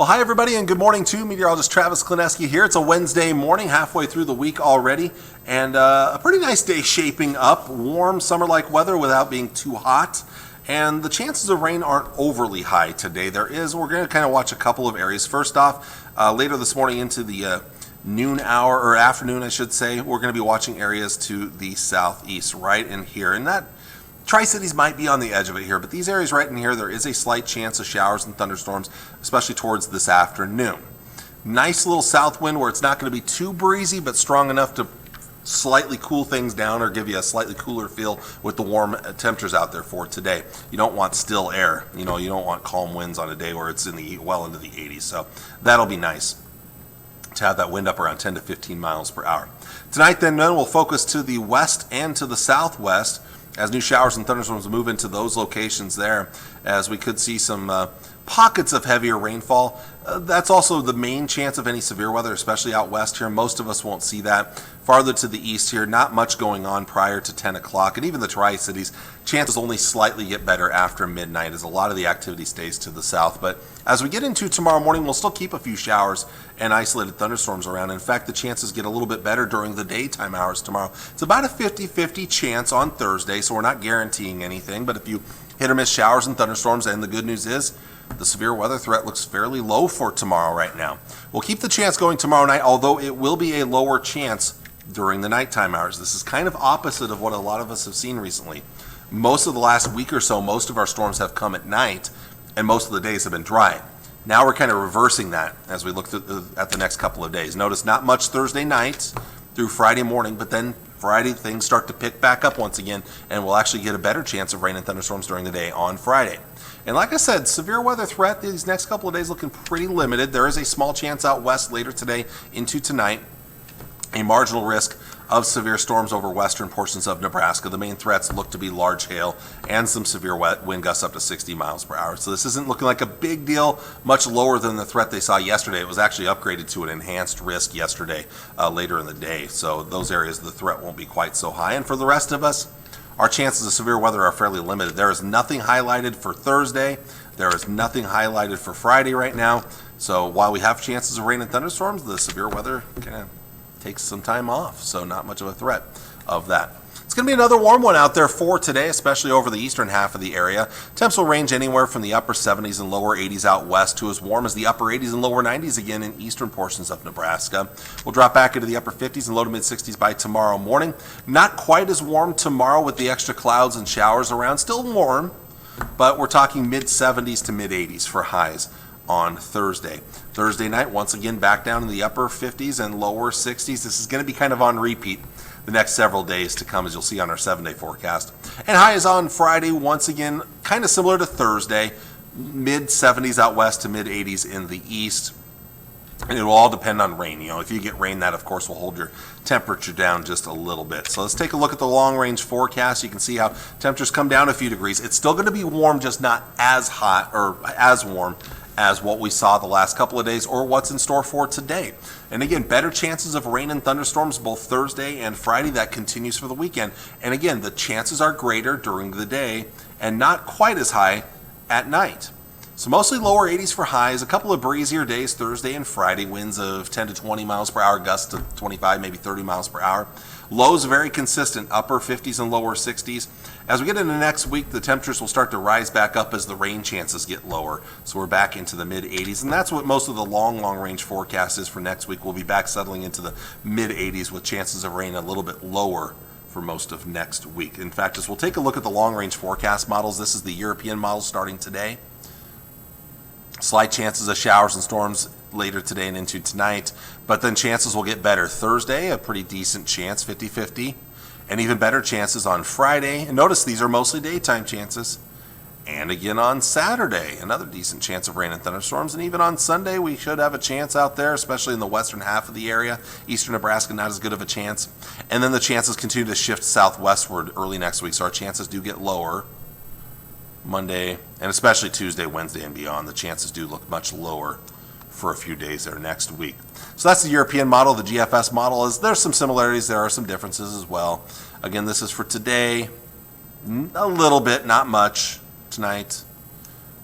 Well, hi everybody, and good morning to meteorologist Travis Klineski here. It's a Wednesday morning, halfway through the week already, and a pretty nice day shaping up. Warm, summer-like weather without being too hot, and the chances of rain aren't overly high today. We're going to kind of watch a couple of areas. First off, later this morning into the noon hour, or afternoon I should say, we're going to be watching areas to the southeast, right in here, and that Tri-Cities might be on the edge of it here, but these areas right in here, there is a slight chance of showers and thunderstorms, especially towards this afternoon. Nice little south wind where it's not going to be too breezy, but strong enough to slightly cool things down or give you a slightly cooler feel with the warm temperatures out there for today. You don't want still air. You don't want calm winds on a day where it's well into the 80s, so that'll be nice to have that wind up around 10 to 15 miles per hour. Tonight then we'll focus to the west and to the southwest, as new showers and thunderstorms move into those locations there, as we could see some pockets of heavier rainfall. That's also the main chance of any severe weather, especially out west here. Most of us won't see that. Farther to the east here, not much going on prior to 10 o'clock, and even the Tri-Cities, chances only slightly get better after midnight as a lot of the activity stays to the south. But as we get into tomorrow morning, we'll still keep a few showers and isolated thunderstorms around. In fact, the chances get a little bit better during the daytime hours tomorrow. It's about a 50-50 chance on Thursday, so we're not guaranteeing anything, but if you hit or miss showers and thunderstorms, and the good news is the severe weather threat looks fairly low for tomorrow right now. We'll keep the chance going tomorrow night, although it will be a lower chance during the nighttime hours. This is kind of opposite of what a lot of us have seen recently. Most of the last week or so, most of our storms have come at night, and most of the days have been dry. Now we're kind of reversing that as we look at the next couple of days. Notice not much Thursday night through Friday morning, but then Friday things start to pick back up once again, and we'll actually get a better chance of rain and thunderstorms during the day on Friday. And like I said, severe weather threat these next couple of days looking pretty limited. There is a small chance out west later today into tonight, a marginal risk of severe storms over western portions of Nebraska. The main threats look to be large hail and some severe wind gusts up to 60 miles per hour. So this isn't looking like a big deal, much lower than the threat they saw yesterday. It was actually upgraded to an enhanced risk yesterday later in the day. So those areas, the threat won't be quite so high. And for the rest of us, our chances of severe weather are fairly limited. There is nothing highlighted for Thursday. There is nothing highlighted for Friday right now. So while we have chances of rain and thunderstorms, the severe weather kind of takes some time off, so not much of a threat of that. It's going to be another warm one out there for today, especially over the eastern half of the area. Temps will range anywhere from the upper 70s and lower 80s out west to as warm as the upper 80s and lower 90s again in eastern portions of Nebraska. We'll drop back into the upper 50s and low to mid 60s by tomorrow morning. Not quite as warm tomorrow with the extra clouds and showers around. Still warm, but we're talking mid 70s to mid 80s for highs on Thursday. Thursday night, once again, back down in the upper 50s and lower 60s. This is going to be kind of on repeat the next several days to come, as you'll see on our 7-day forecast. And highs on Friday, once again, kind of similar to Thursday, mid 70s out west to mid 80s in the east. And it will all depend on rain. If you get rain, that of course will hold your temperature down just a little bit. So let's take a look at the long range forecast. You can see how temperatures come down a few degrees. It's still going to be warm, just not as hot or as warm as what we saw the last couple of days or what's in store for today. And again, better chances of rain and thunderstorms both Thursday and Friday. That continues for the weekend. And again, the chances are greater during the day and not quite as high at night. So mostly lower 80s for highs, a couple of breezier days Thursday and Friday, winds of 10 to 20 miles per hour, gusts to 25, maybe 30 miles per hour. Lows very consistent, upper 50s and lower 60s. As we get into next week, the temperatures will start to rise back up as the rain chances get lower. So we're back into the mid 80s, and that's what most of the long range forecast is for next week. We'll be back settling into the mid 80s with chances of rain a little bit lower for most of next week. In fact, as we'll take a look at the long range forecast models, this is the European model starting today. Slight chances of showers and storms later today and into tonight, but then chances will get better. Thursday, a pretty decent chance, 50-50, and even better chances on Friday. And notice these are mostly daytime chances. And again on Saturday, another decent chance of rain and thunderstorms. And even on Sunday, we should have a chance out there, especially in the western half of the area. Eastern Nebraska, not as good of a chance. And then the chances continue to shift southwestward early next week, so our chances do get lower. Monday, and especially Tuesday, Wednesday, and beyond, the chances do look much lower for a few days there next week. So that's the European model. The GFS model there's some similarities. There are some differences as well. Again, this is for today. A little bit, not much tonight.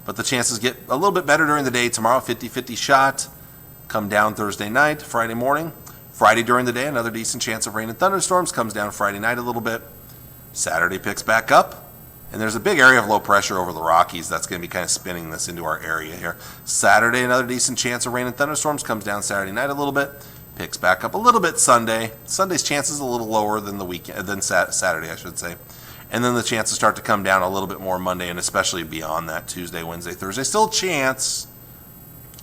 but the chances get a little bit better during the day. Tomorrow, 50-50 shot. Come down Thursday night, Friday morning. Friday during the day, another decent chance of rain and thunderstorms. Comes down Friday night a little bit. Saturday picks back up. And there's a big area of low pressure over the Rockies that's going to be kind of spinning this into our area here. Saturday, another decent chance of rain and thunderstorms. Comes down Saturday night a little bit. Picks back up a little bit Sunday. Sunday's chances a little lower than the weekend, than Saturday, I should say. And then the chances start to come down a little bit more Monday, and especially beyond that, Tuesday, Wednesday, Thursday. Still a chance,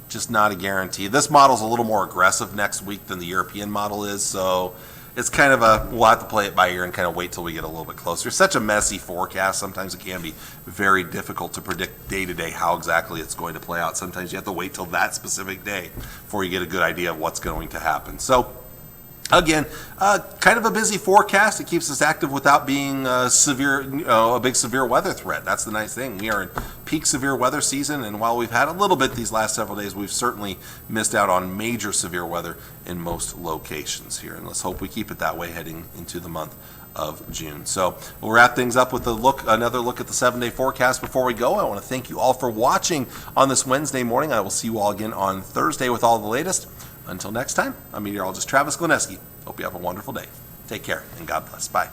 just not a guarantee. This model's a little more aggressive next week than the European model is, so it's kind of we'll have to play it by ear and kind of wait till we get a little bit closer. It's such a messy forecast. Sometimes it can be very difficult to predict day to day how exactly it's going to play out. Sometimes you have to wait till that specific day before you get a good idea of what's going to happen. So again, kind of a busy forecast. It keeps us active without being a big severe weather threat. That's the nice thing. We are in peak severe weather season, and while we've had a little bit these last several days, we've certainly missed out on major severe weather in most locations here. And let's hope we keep it that way heading into the month of June. So we'll wrap things up with another look at the 7-day forecast. Before we go, I want to thank you all for watching on this Wednesday morning. I will see you all again on Thursday with all the latest. Until next time, I'm meteorologist Travis Glineski. Hope you have a wonderful day. Take care, and God bless. Bye.